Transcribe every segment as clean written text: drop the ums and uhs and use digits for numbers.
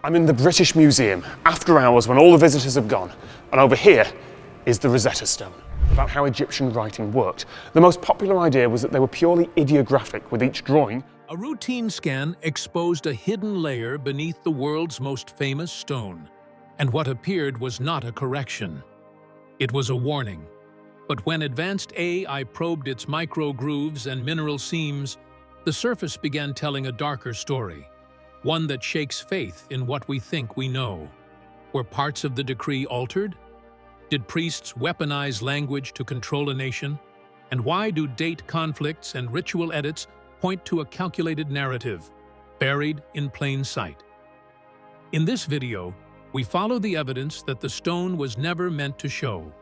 I'm in the British Museum, after hours when all the visitors have gone, and over here is the Rosetta Stone. About how Egyptian writing worked. The most popular idea was that they were purely ideographic, with each drawing. A routine scan exposed a hidden layer beneath the world's most famous stone, and what appeared was not a correction. It was a warning. But when advanced AI probed its micro grooves and mineral seams, the surface began telling a darker story, one that shakes faith in what we think we know. Were parts of the decree altered? Did priests weaponize language to control a nation? And why do date conflicts and ritual edits point to a calculated narrative, buried in plain sight? In this video, we follow the evidence that the stone was never meant to show.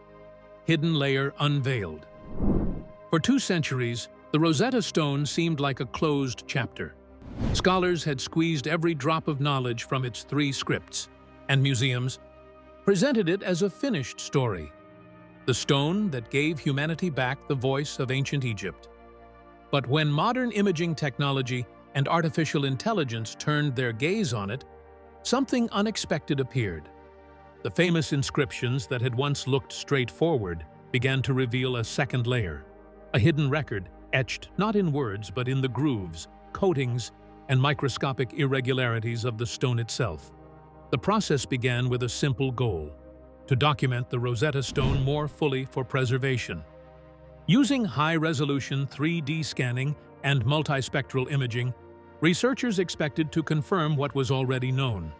Hidden layer unveiled. For 2 centuries, the Rosetta Stone seemed like a closed chapter. Scholars had squeezed every drop of knowledge from its 3 scripts, and museums presented it as a finished story, the stone that gave humanity back the voice of ancient Egypt. But when modern imaging technology and artificial intelligence turned their gaze on it, something unexpected appeared. The famous inscriptions that had once looked straightforward began to reveal a second layer, a hidden record etched not in words but in the grooves, coatings, and microscopic irregularities of the stone itself. The process began with a simple goal: to document the Rosetta Stone more fully for preservation. Using high-resolution 3D scanning and multispectral imaging, researchers expected to confirm what was already known.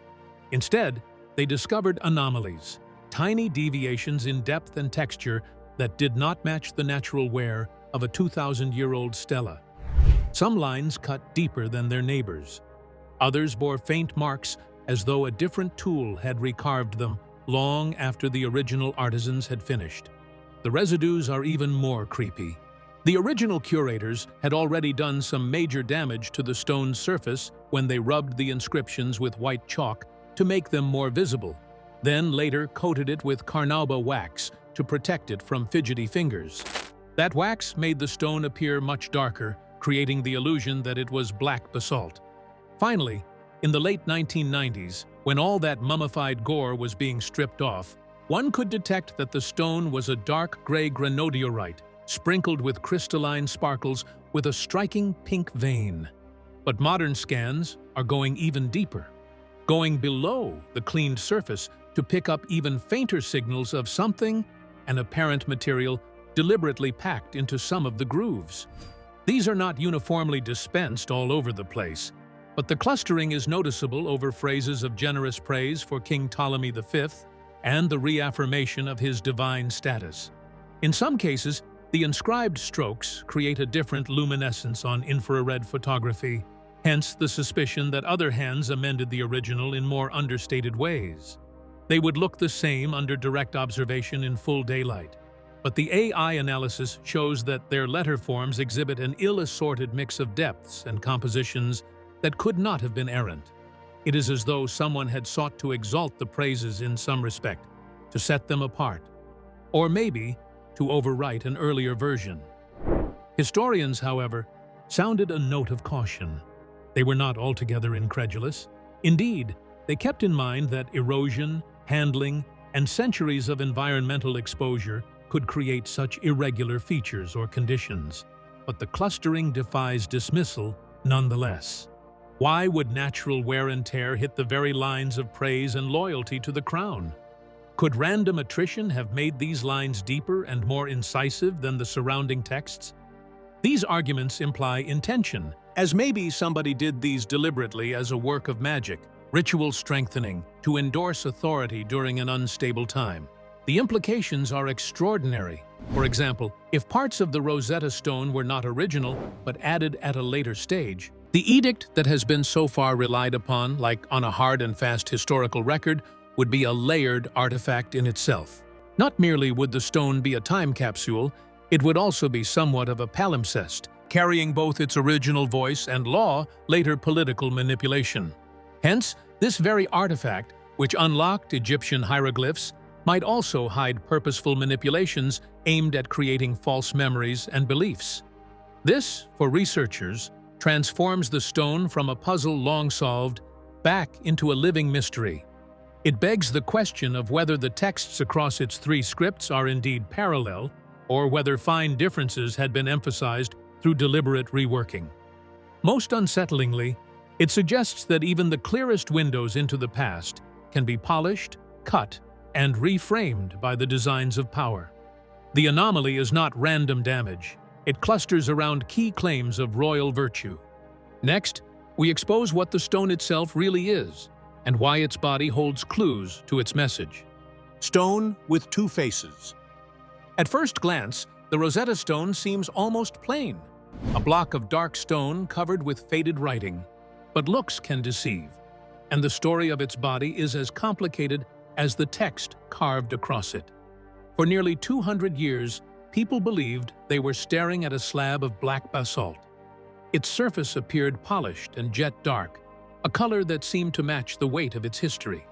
Instead, they discovered anomalies, tiny deviations in depth and texture that did not match the natural wear of a 2,000-year-old stela. Some lines cut deeper than their neighbors. Others bore faint marks as though a different tool had recarved them long after the original artisans had finished. The residues are even more creepy. The original curators had already done some major damage to the stone's surface when they rubbed the inscriptions with white chalk to make them more visible, then later coated it with carnauba wax to protect it from fidgety fingers. That wax made the stone appear much darker, creating the illusion that it was black basalt. Finally, in the late 1990s, when all that mummified gore was being stripped off, one could detect that the stone was a dark gray granodiorite, sprinkled with crystalline sparkles with a striking pink vein. But modern scans are going even deeper, going below the cleaned surface to pick up even fainter signals of something, an apparent material, deliberately packed into some of the grooves. These are not uniformly dispensed all over the place, but the clustering is noticeable over phrases of generous praise for King Ptolemy V and the reaffirmation of his divine status. In some cases, the inscribed strokes create a different luminescence on infrared photography, hence the suspicion that other hands amended the original in more understated ways. They would look the same under direct observation in full daylight, but the AI analysis shows that their letter forms exhibit an ill-assorted mix of depths and compositions that could not have been errant. It is as though someone had sought to exalt the praises in some respect, to set them apart, or maybe to overwrite an earlier version. Historians, however, sounded a note of caution. They were not altogether incredulous. Indeed, they kept in mind that erosion, handling, and centuries of environmental exposure could create such irregular features or conditions. But the clustering defies dismissal nonetheless. Why would natural wear and tear hit the very lines of praise and loyalty to the crown? Could random attrition have made these lines deeper and more incisive than the surrounding texts? These arguments imply intention, as maybe somebody did these deliberately as a work of magic, ritual strengthening, to endorse authority during an unstable time. The implications are extraordinary. For example, if parts of the Rosetta Stone were not original but added at a later stage, the edict that has been so far relied upon, like on a hard and fast historical record, would be a layered artifact in itself. Not merely would the stone be a time capsule, it would also be somewhat of a palimpsest, carrying both its original voice and law, later political manipulation. Hence, this very artifact, which unlocked Egyptian hieroglyphs, might also hide purposeful manipulations aimed at creating false memories and beliefs. This, for researchers, transforms the stone from a puzzle long solved back into a living mystery. It begs the question of whether the texts across its 3 scripts are indeed parallel, or whether fine differences had been emphasized through deliberate reworking. Most unsettlingly, it suggests that even the clearest windows into the past can be polished, cut, and reframed by the designs of power. The anomaly is not random damage. It clusters around key claims of royal virtue. Next, we expose what the stone itself really is, and why its body holds clues to its message. Stone with 2 faces. At first glance, the Rosetta Stone seems almost plain, a block of dark stone covered with faded writing. But looks can deceive, and the story of its body is as complicated as the text carved across it. For nearly 200 years, people believed they were staring at a slab of black basalt. Its surface appeared polished and jet dark, a color that seemed to match the weight of its history.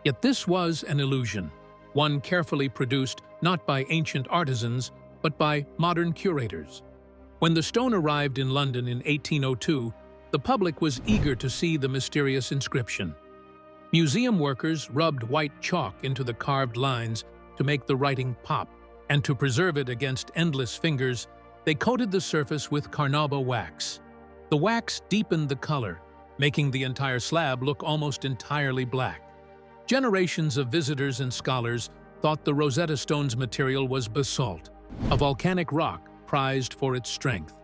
Yet this was an illusion, one carefully produced not by ancient artisans, but by modern curators. When the stone arrived in London in 1802, the public was eager to see the mysterious inscription. Museum workers rubbed white chalk into the carved lines to make the writing pop, and to preserve it against endless fingers, they coated the surface with carnauba wax. The wax deepened the color, making the entire slab look almost entirely black. Generations of visitors and scholars thought the Rosetta Stone's material was basalt, a volcanic rock prized for its strength.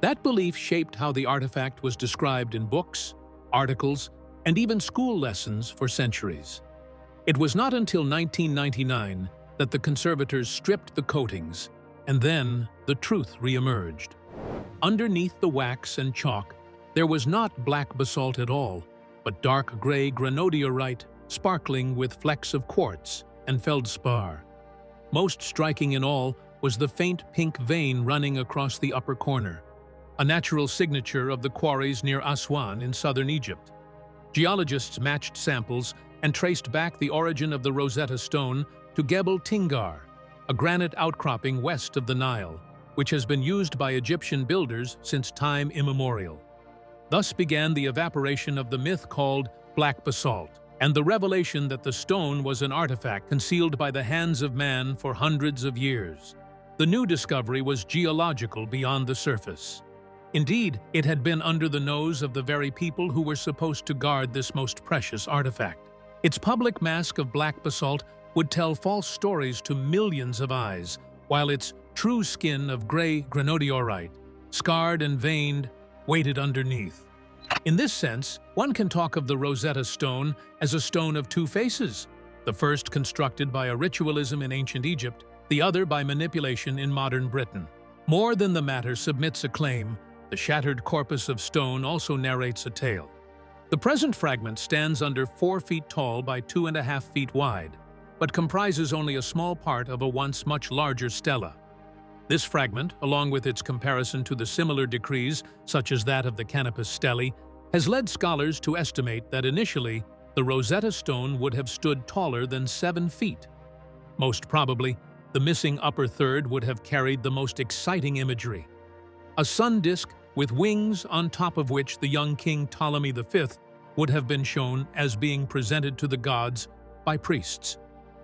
That belief shaped how the artifact was described in books, articles, and even school lessons for centuries. It was not until 1999 that the conservators stripped the coatings, and then the truth re-emerged. Underneath the wax and chalk, there was not black basalt at all, but dark gray granodiorite sparkling with flecks of quartz and feldspar. Most striking in all was the faint pink vein running across the upper corner, a natural signature of the quarries near Aswan in southern Egypt. Geologists matched samples and traced back the origin of the Rosetta Stone to Gebel Tingar, a granite outcropping west of the Nile, which has been used by Egyptian builders since time immemorial. Thus began the evaporation of the myth called black basalt, and the revelation that the stone was an artifact concealed by the hands of man for hundreds of years. The new discovery was geological beyond the surface. Indeed, it had been under the nose of the very people who were supposed to guard this most precious artifact. Its public mask of black basalt would tell false stories to millions of eyes, while its true skin of gray granodiorite, scarred and veined, waited underneath. In this sense, one can talk of the Rosetta Stone as a stone of 2 faces, the first constructed by a ritualism in ancient Egypt, the other by manipulation in modern Britain. More than the matter submits a claim, the shattered corpus of stone also narrates a tale. The present fragment stands under 4 feet tall by 2.5 feet wide, but comprises only a small part of a once much larger stela. This fragment, along with its comparison to the similar decrees, such as that of the Canopus Stelae, has led scholars to estimate that initially, the Rosetta Stone would have stood taller than 7 feet. Most probably, the missing upper third would have carried the most exciting imagery. A sun disk with wings on top of which the young king Ptolemy V would have been shown as being presented to the gods by priests.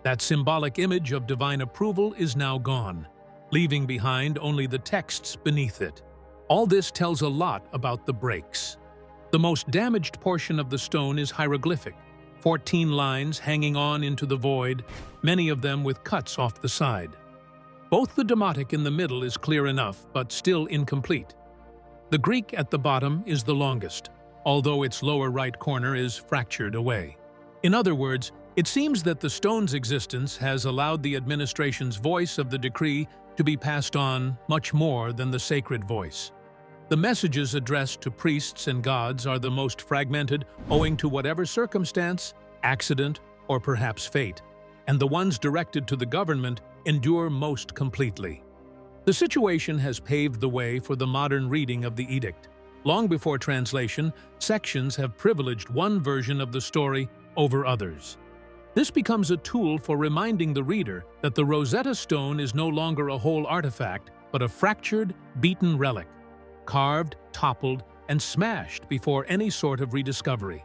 That symbolic image of divine approval is now gone, leaving behind only the texts beneath it. All this tells a lot about the breaks. The most damaged portion of the stone is hieroglyphic, 14 lines hanging on into the void, many of them with cuts off the side. Both the Demotic in the middle is clear enough, but still incomplete. The Greek at the bottom is the longest, although its lower right corner is fractured away. In other words, it seems that the stone's existence has allowed the administration's voice of the decree to be passed on much more than the sacred voice. The messages addressed to priests and gods are the most fragmented owing to whatever circumstance, accident, or perhaps fate, and the ones directed to the government endure most completely. The situation has paved the way for the modern reading of the edict. Long before translation, sections have privileged one version of the story over others. This becomes a tool for reminding the reader that the Rosetta Stone is no longer a whole artifact, but a fractured, beaten relic, carved, toppled, and smashed before any sort of rediscovery.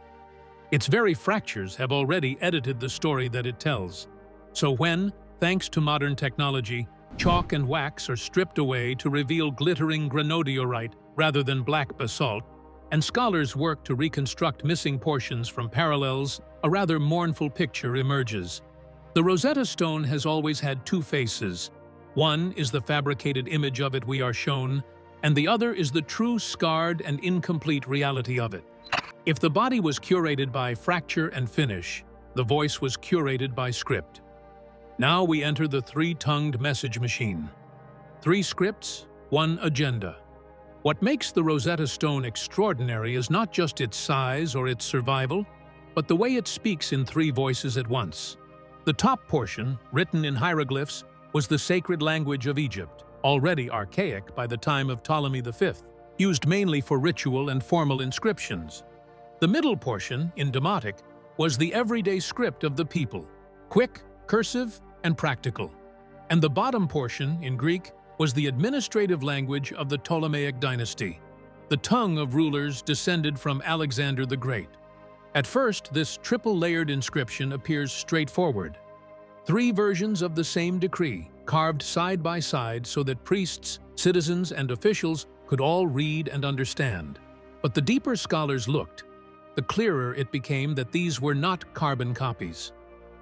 Its very fractures have already edited the story that it tells. So when, thanks to modern technology, chalk and wax are stripped away to reveal glittering granodiorite rather than black basalt, and scholars work to reconstruct missing portions from parallels, a rather mournful picture emerges. The Rosetta Stone has always had two faces. One is the fabricated image of it we are shown, and the other is the true scarred and incomplete reality of it. If the body was curated by fracture and finish, the voice was curated by script. Now we enter the three-tongued message machine. 3 scripts, 1 agenda. What makes the Rosetta Stone extraordinary is not just its size or its survival, but the way it speaks in 3 voices at once. The top portion, written in hieroglyphs, was the sacred language of Egypt, already archaic by the time of Ptolemy V, used mainly for ritual and formal inscriptions. The middle portion, in Demotic, was the everyday script of the people, quick, cursive, and practical. And the bottom portion, in Greek, was the administrative language of the Ptolemaic dynasty, the tongue of rulers descended from Alexander the Great. At first, this triple-layered inscription appears straightforward. 3 versions of the same decree, carved side by side so that priests, citizens, and officials could all read and understand. But the deeper scholars looked, the clearer it became that these were not carbon copies.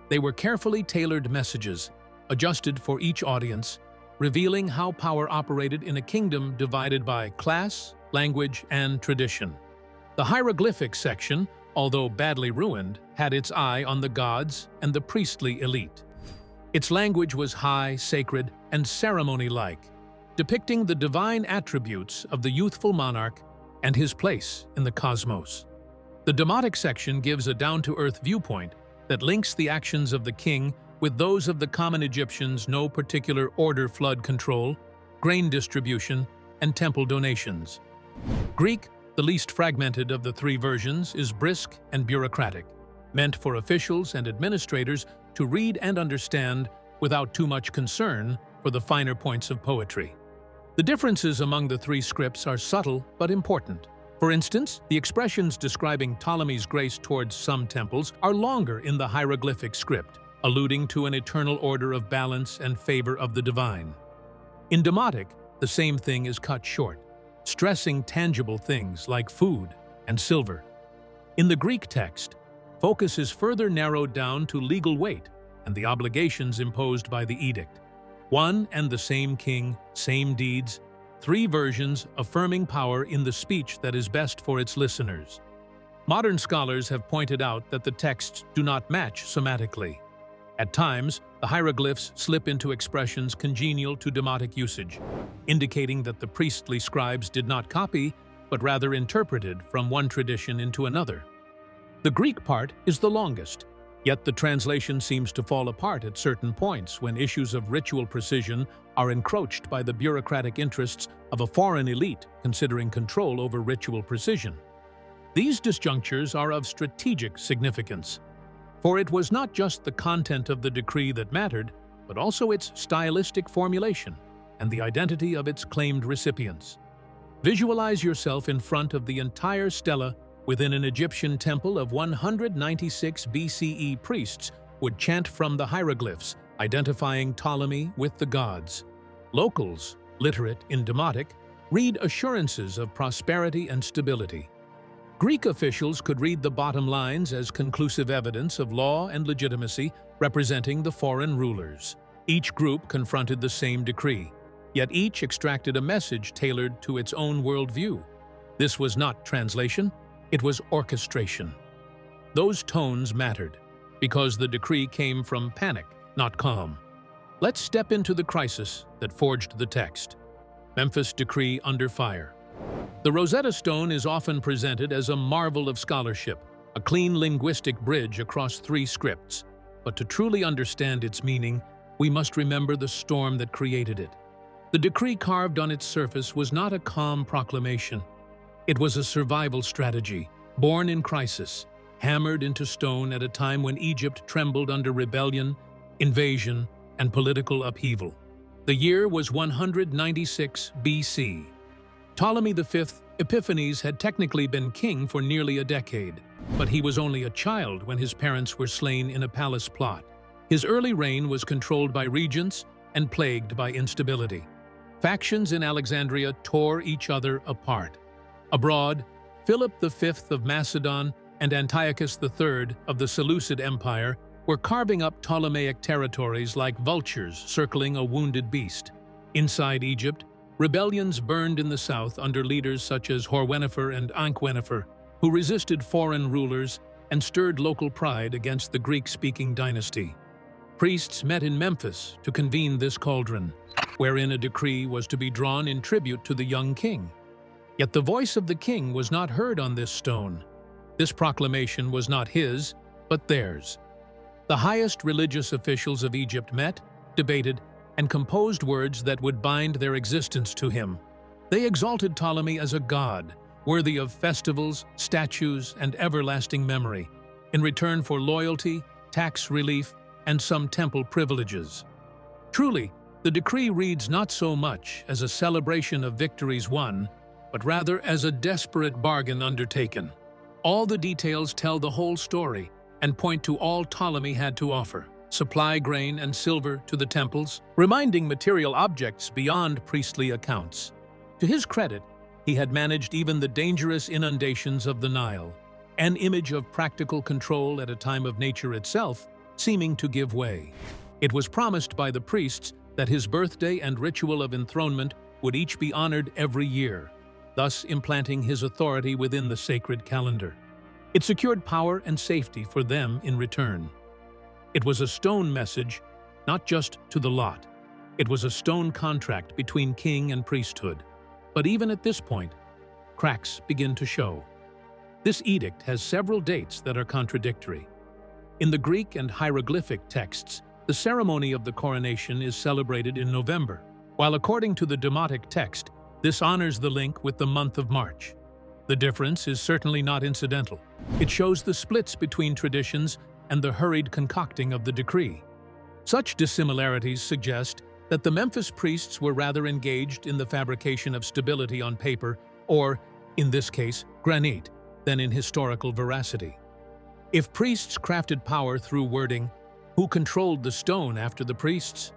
They were carefully tailored messages, adjusted for each audience, revealing how power operated in a kingdom divided by class, language, and tradition. The hieroglyphic section, although badly ruined, had its eye on the gods and the priestly elite. Its language was high, sacred, and ceremony-like, depicting the divine attributes of the youthful monarch and his place in the cosmos. The Demotic section gives a down-to-earth viewpoint that links the actions of the king with those of the common Egyptians, no particular order, flood control, grain distribution, and temple donations. Greek, the least fragmented of the 3 versions, is brisk and bureaucratic, meant for officials and administrators to read and understand without too much concern for the finer points of poetry. The differences among the 3 scripts are subtle but important. For instance, the expressions describing Ptolemy's grace towards some temples are longer in the hieroglyphic script, alluding to an eternal order of balance and favor of the divine. In Demotic, the same thing is cut short, stressing tangible things like food and silver. In the Greek text, focus is further narrowed down to legal weight and the obligations imposed by the edict. One and the same king, same deeds, 3 versions affirming power in the speech that is best for its listeners. Modern scholars have pointed out that the texts do not match somatically. At times, the hieroglyphs slip into expressions congenial to Demotic usage, indicating that the priestly scribes did not copy, but rather interpreted from one tradition into another. The Greek part is the longest, yet the translation seems to fall apart at certain points when issues of ritual precision are encroached by the bureaucratic interests of a foreign elite considering control over ritual precision. These disjunctures are of strategic significance, for it was not just the content of the decree that mattered, but also its stylistic formulation and the identity of its claimed recipients. Visualize yourself in front of the entire stela within an Egyptian temple of 196 BCE. Priests would chant from the hieroglyphs, identifying Ptolemy with the gods. Locals, literate in Demotic, read assurances of prosperity and stability. Greek officials could read the bottom lines as conclusive evidence of law and legitimacy, representing the foreign rulers. Each group confronted the same decree, yet each extracted a message tailored to its own worldview. This was not translation, it was orchestration. Those tones mattered, because the decree came from panic, not calm. Let's step into the crisis that forged the text. Memphis Decree under fire. The Rosetta Stone is often presented as a marvel of scholarship, a clean linguistic bridge across 3 scripts. But to truly understand its meaning, we must remember the storm that created it. The decree carved on its surface was not a calm proclamation. It was a survival strategy, born in crisis, hammered into stone at a time when Egypt trembled under rebellion, invasion, and political upheaval. The year was 196 BC. Ptolemy V Epiphanes had technically been king for nearly a decade, but he was only a child when his parents were slain in a palace plot. His early reign was controlled by regents and plagued by instability. Factions in Alexandria tore each other apart. Abroad, Philip V of Macedon and Antiochus III of the Seleucid Empire were carving up Ptolemaic territories like vultures circling a wounded beast. Inside Egypt, rebellions burned in the south under leaders such as Horwenifer and Ankwenifer, who resisted foreign rulers and stirred local pride against the Greek-speaking dynasty. Priests met in Memphis to convene this cauldron, wherein a decree was to be drawn in tribute to the young king. Yet the voice of the king was not heard on this stone. This proclamation was not his, but theirs. The highest religious officials of Egypt met, debated, and composed words that would bind their existence to him. They exalted Ptolemy as a god, worthy of festivals, statues, and everlasting memory, in return for loyalty, tax relief, and some temple privileges. Truly, the decree reads not so much as a celebration of victories won, but rather as a desperate bargain undertaken. All the details tell the whole story and point to all Ptolemy had to offer: supply grain and silver to the temples, reminding material objects beyond priestly accounts. To his credit, he had managed even the dangerous inundations of the Nile, an image of practical control at a time of nature itself seeming to give way. It was promised by the priests that his birthday and ritual of enthronement would each be honored every year, thus implanting his authority within the sacred calendar. It secured power and safety for them in return. It was a stone message, not just to the lot. It was a stone contract between king and priesthood. But even at this point, cracks begin to show. This edict has several dates that are contradictory. In the Greek and hieroglyphic texts, the ceremony of the coronation is celebrated in November, while according to the Demotic text, this honors the link with the month of March. The difference is certainly not incidental. It shows the splits between traditions and the hurried concocting of the decree. Such dissimilarities suggest that the Memphis priests were rather engaged in the fabrication of stability on paper, or, in this case, granite, than in historical veracity. If priests crafted power through wording, who controlled the stone after the priests?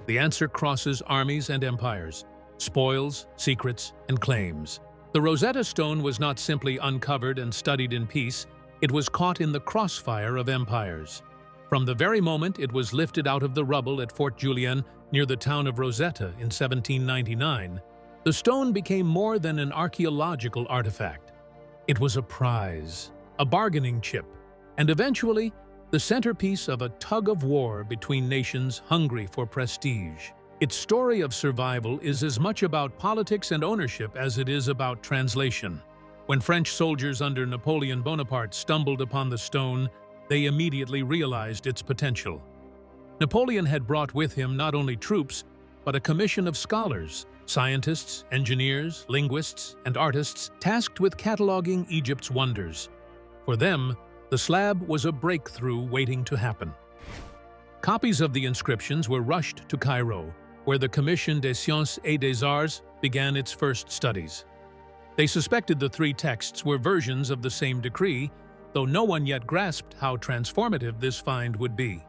The answer crosses armies and empires, spoils, secrets, and claims. The Rosetta Stone was not simply uncovered and studied in peace, it was caught in the crossfire of empires. From the very moment it was lifted out of the rubble at Fort Julien near the town of Rosetta in 1799, the stone became more than an archaeological artifact. It was a prize, a bargaining chip, and eventually the centerpiece of a tug-of-war between nations hungry for prestige. Its story of survival is as much about politics and ownership as it is about translation. When French soldiers under Napoleon Bonaparte stumbled upon the stone, they immediately realized its potential. Napoleon had brought with him not only troops, but a commission of scholars, scientists, engineers, linguists, and artists tasked with cataloging Egypt's wonders. For them, the slab was a breakthrough waiting to happen. Copies of the inscriptions were rushed to Cairo, where the Commission des Sciences et des Arts began its first studies. They suspected the three texts were versions of the same decree, though no one yet grasped how transformative this find would be.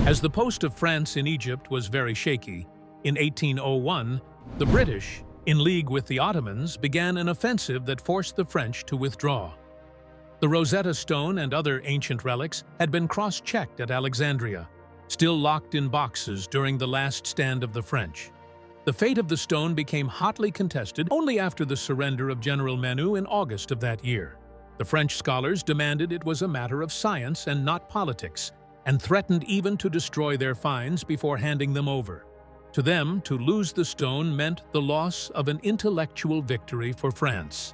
As the post of France in Egypt was very shaky, in 1801, the British, in league with the Ottomans, began an offensive that forced the French to withdraw. The Rosetta Stone and other ancient relics had been cross-checked at Alexandria, still locked in boxes during the last stand of the French. The fate of the stone became hotly contested only after the surrender of General Menou in August of that year. The French scholars demanded it was a matter of science and not politics, and threatened even to destroy their finds before handing them over. To them, to lose the stone meant the loss of an intellectual victory for France.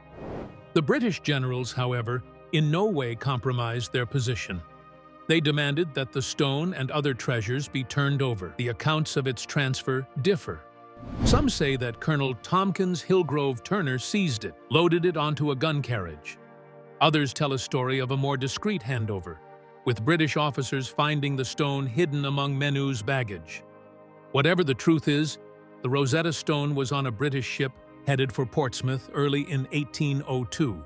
The British generals, however, in no way compromised their position. They demanded that the stone and other treasures be turned over. The accounts of its transfer differ. Some say that Colonel Tompkins Hillgrove Turner seized it, loaded it onto a gun carriage. Others tell a story of a more discreet handover, with British officers finding the stone hidden among Menou's baggage. Whatever the truth is, the Rosetta Stone was on a British ship headed for Portsmouth early in 1802.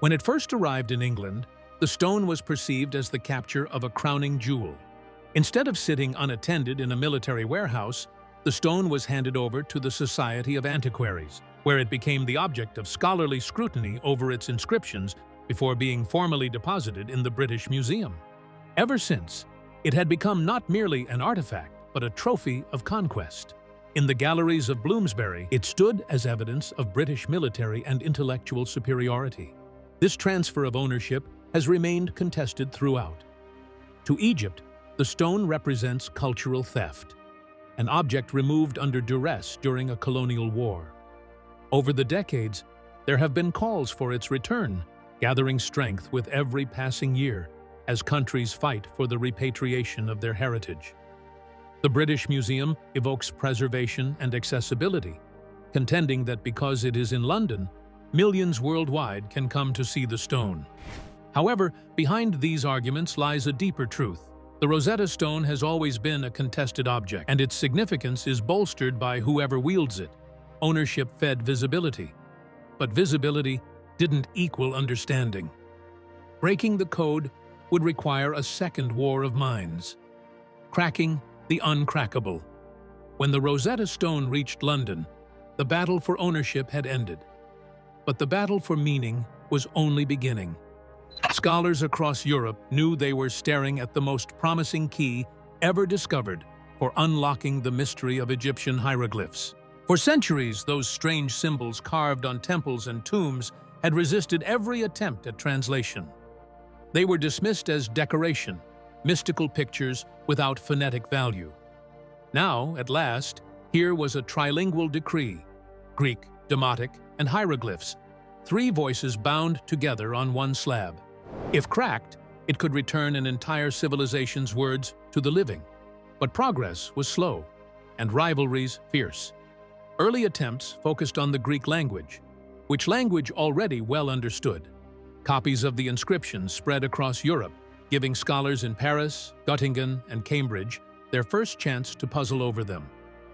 When it first arrived in England, the stone was perceived as the capture of a crowning jewel. Instead of sitting unattended in a military warehouse, the stone was handed over to the Society of Antiquaries, where it became the object of scholarly scrutiny over its inscriptions before being formally deposited in the British Museum. Ever since, it had become not merely an artifact, but a trophy of conquest. In the galleries of Bloomsbury, it stood as evidence of British military and intellectual superiority. This transfer of ownership has remained contested throughout. To Egypt, the stone represents cultural theft, an object removed under duress during a colonial war. Over the decades, there have been calls for its return, gathering strength with every passing year as countries fight for the repatriation of their heritage. The British Museum evokes preservation and accessibility, contending that because it is in London, millions worldwide can come to see the stone. However, behind these arguments lies a deeper truth. The Rosetta Stone has always been a contested object, and its significance is bolstered by whoever wields it. Ownership fed visibility. But visibility didn't equal understanding. Breaking the code would require a second war of minds. Cracking the uncrackable. When the Rosetta Stone reached London, the battle for ownership had ended. But the battle for meaning was only beginning. Scholars across Europe knew they were staring at the most promising key ever discovered for unlocking the mystery of Egyptian hieroglyphs. For centuries, those strange symbols carved on temples and tombs had resisted every attempt at translation. They were dismissed as decoration, mystical pictures without phonetic value. Now, at last, here was a trilingual decree: Greek, Demotic, and hieroglyphs, three voices bound together on one slab. If cracked, it could return an entire civilization's words to the living. But progress was slow, and rivalries fierce. Early attempts focused on the Greek language, which language already well understood. Copies of the inscriptions spread across Europe, giving scholars in Paris, Göttingen, and Cambridge their first chance to puzzle over them.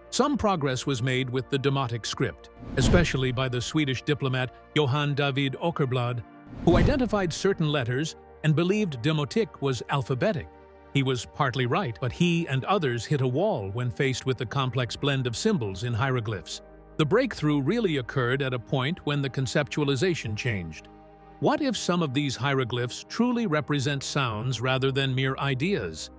Some progress was made with the Demotic script, especially by the Swedish diplomat Johan David Åkerblad, who identified certain letters and believed Demotic was alphabetic. He was partly right, but he and others hit a wall when faced with the complex blend of symbols in hieroglyphs. The breakthrough really occurred at a point when the conceptualization changed. What if some of these hieroglyphs truly represent sounds rather than mere ideas?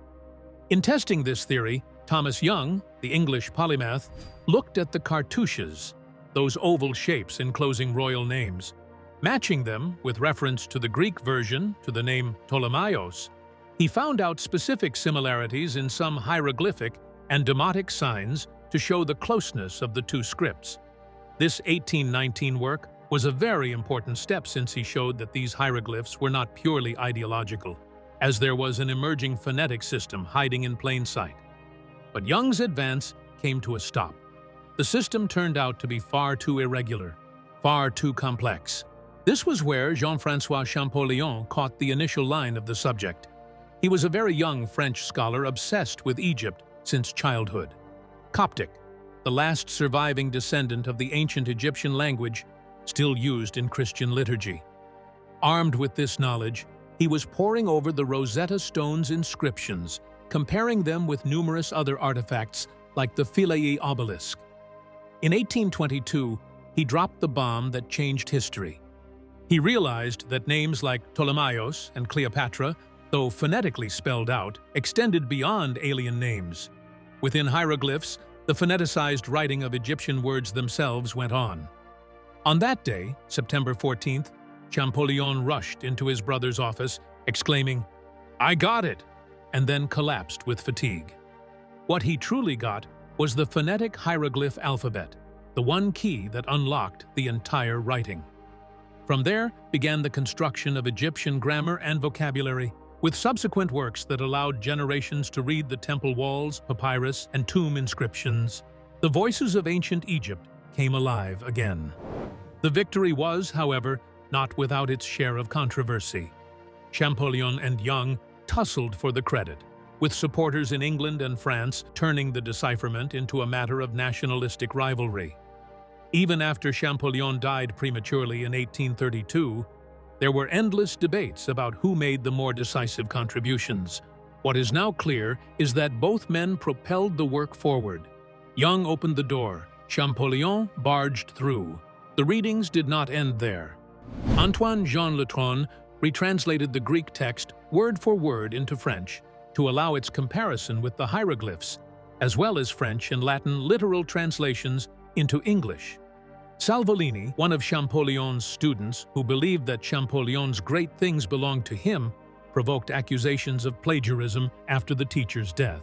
In testing this theory, Thomas Young, the English polymath, looked at the cartouches, those oval shapes enclosing royal names. Matching them, with reference to the Greek version to the name Ptolemaios, he found out specific similarities in some hieroglyphic and demotic signs to show the closeness of the two scripts. This 1819 work was a very important step, since he showed that these hieroglyphs were not purely ideological, as there was an emerging phonetic system hiding in plain sight. But Young's advance came to a stop. The system turned out to be far too irregular, far too complex. This was where Jean-François Champollion caught the initial line of the subject. He was a very young French scholar obsessed with Egypt since childhood. Coptic, the last surviving descendant of the ancient Egyptian language, still used in Christian liturgy. Armed with this knowledge, he was poring over the Rosetta Stone's inscriptions, comparing them with numerous other artifacts like the Philae obelisk. In 1822, he dropped the bomb that changed history. He realized that names like Ptolemaios and Cleopatra, though phonetically spelled out, extended beyond alien names. Within hieroglyphs, the phoneticized writing of Egyptian words themselves went on. On that day, September 14th, Champollion rushed into his brother's office, exclaiming, "I got it!" and then collapsed with fatigue. What he truly got was the phonetic hieroglyph alphabet, the one key that unlocked the entire writing. From there began the construction of Egyptian grammar and vocabulary, with subsequent works that allowed generations to read the temple walls, papyrus, and tomb inscriptions. The voices of ancient Egypt came alive again. The victory was, however, not without its share of controversy. Champollion and Young tussled for the credit, with supporters in England and France turning the decipherment into a matter of nationalistic rivalry. Even after Champollion died prematurely in 1832, there were endless debates about who made the more decisive contributions. What is now clear is that both men propelled the work forward. Young opened the door, Champollion barged through. The readings did not end there. Antoine Jean Letron retranslated the Greek text word for word into French to allow its comparison with the hieroglyphs, as well as French and Latin literal translations into English. Salvolini, one of Champollion's students who believed that Champollion's great things belonged to him, provoked accusations of plagiarism after the teacher's death.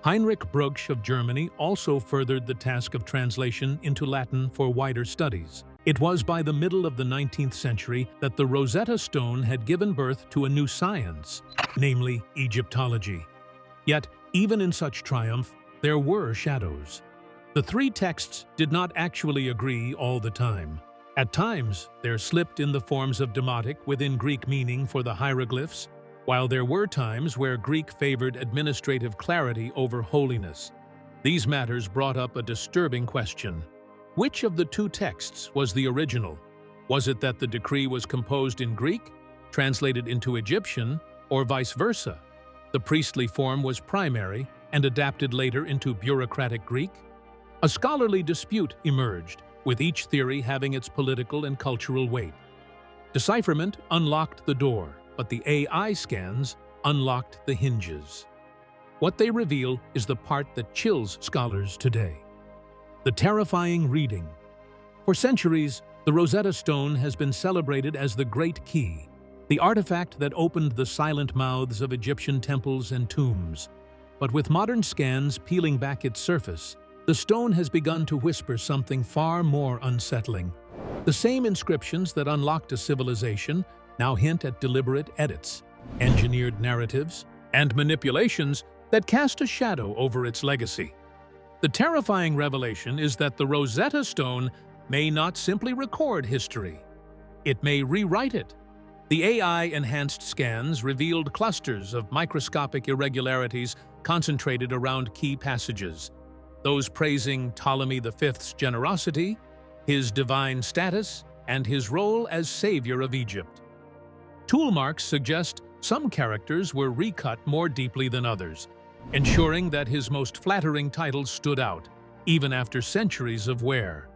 Heinrich Brugsch of Germany also furthered the task of translation into Latin for wider studies. It was by the middle of the 19th century that the Rosetta Stone had given birth to a new science, namely Egyptology. Yet, even in such triumph, there were shadows. The three texts did not actually agree all the time. At times, there slipped in the forms of demotic within Greek meaning for the hieroglyphs, while there were times where Greek favored administrative clarity over holiness. These matters brought up a disturbing question. Which of the two texts was the original? Was it that the decree was composed in Greek, translated into Egyptian, or vice versa? The priestly form was primary and adapted later into bureaucratic Greek? A scholarly dispute emerged, with each theory having its political and cultural weight. Decipherment unlocked the door, but the AI scans unlocked the hinges. What they reveal is the part that chills scholars today. The terrifying reading. For centuries, the Rosetta Stone has been celebrated as the Great Key, the artifact that opened the silent mouths of Egyptian temples and tombs. But with modern scans peeling back its surface, the stone has begun to whisper something far more unsettling. The same inscriptions that unlocked a civilization now hint at deliberate edits, engineered narratives, and manipulations that cast a shadow over its legacy. The terrifying revelation is that the Rosetta Stone may not simply record history. It may rewrite it. The AI-enhanced scans revealed clusters of microscopic irregularities concentrated around key passages, those praising Ptolemy V's generosity, his divine status, and his role as savior of Egypt. Tool marks suggest some characters were recut more deeply than others, ensuring that his most flattering titles stood out, even after centuries of wear.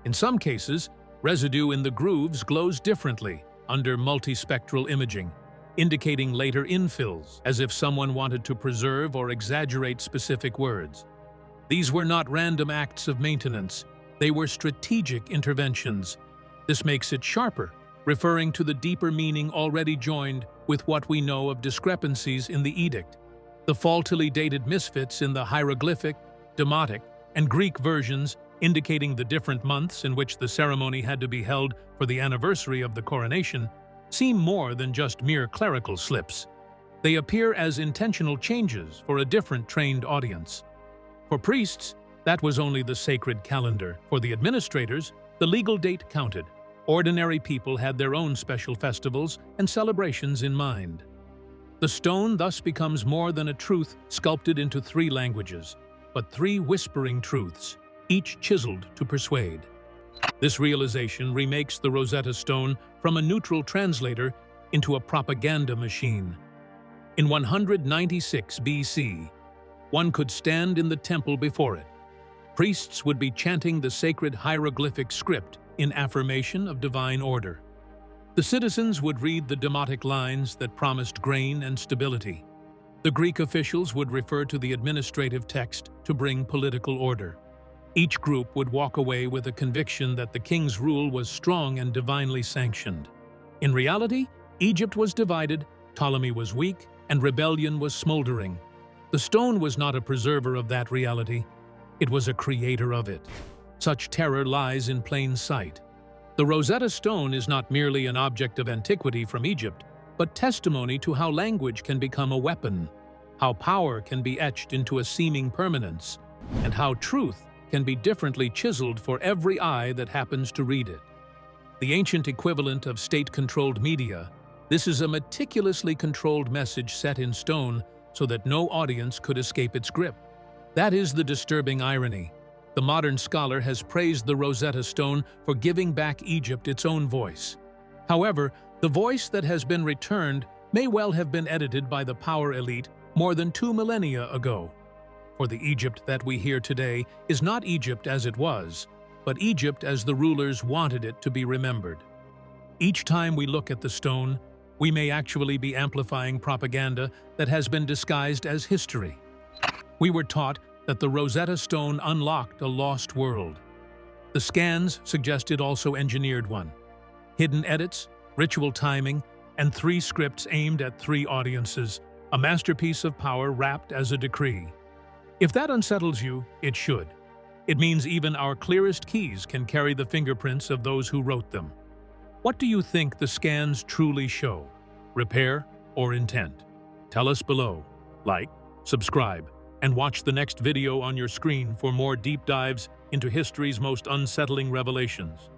In some cases, residue in the grooves glows differently under multispectral imaging, indicating later infills, as if someone wanted to preserve or exaggerate specific words. These were not random acts of maintenance, they were strategic interventions. This makes it sharper, referring to the deeper meaning already joined with what we know of discrepancies in the edict. The faultily dated misfits in the hieroglyphic, demotic, and Greek versions indicating the different months in which the ceremony had to be held for the anniversary of the coronation seem more than just mere clerical slips. They appear as intentional changes for a different trained audience. For priests, that was only the sacred calendar. For the administrators, the legal date counted. Ordinary people had their own special festivals and celebrations in mind. The stone thus becomes more than a truth sculpted into three languages, but three whispering truths, each chiseled to persuade. This realization remakes the Rosetta Stone from a neutral translator into a propaganda machine. In 196 BC, one could stand in the temple before it. Priests would be chanting the sacred hieroglyphic script in affirmation of divine order. The citizens would read the demotic lines that promised grain and stability. The Greek officials would refer to the administrative text to bring political order. Each group would walk away with a conviction that the king's rule was strong and divinely sanctioned. In reality, Egypt was divided, Ptolemy was weak, and rebellion was smoldering. The stone was not a preserver of that reality, it was a creator of it. Such terror lies in plain sight. The Rosetta Stone is not merely an object of antiquity from Egypt, but testimony to how language can become a weapon, how power can be etched into a seeming permanence, and how truth can be differently chiseled for every eye that happens to read it. The ancient equivalent of state-controlled media, this is a meticulously controlled message set in stone so that no audience could escape its grip. That is the disturbing irony. The modern scholar has praised the Rosetta Stone for giving back Egypt its own voice. However, the voice that has been returned may well have been edited by the power elite more than 2 millennia ago. For the Egypt that we hear today is not Egypt as it was, but Egypt as the rulers wanted it to be remembered. Each time we look at the stone, we may actually be amplifying propaganda that has been disguised as history. We were taught that the Rosetta Stone unlocked a lost world. The scans suggest it also engineered one. Hidden edits, ritual timing, and 3 scripts aimed at 3 audiences, a masterpiece of power wrapped as a decree. If that unsettles you, it should. It means even our clearest keys can carry the fingerprints of those who wrote them. What do you think the scans truly show? Repair or intent? Tell us below. Like, subscribe, and watch the next video on your screen for more deep dives into history's most unsettling revelations.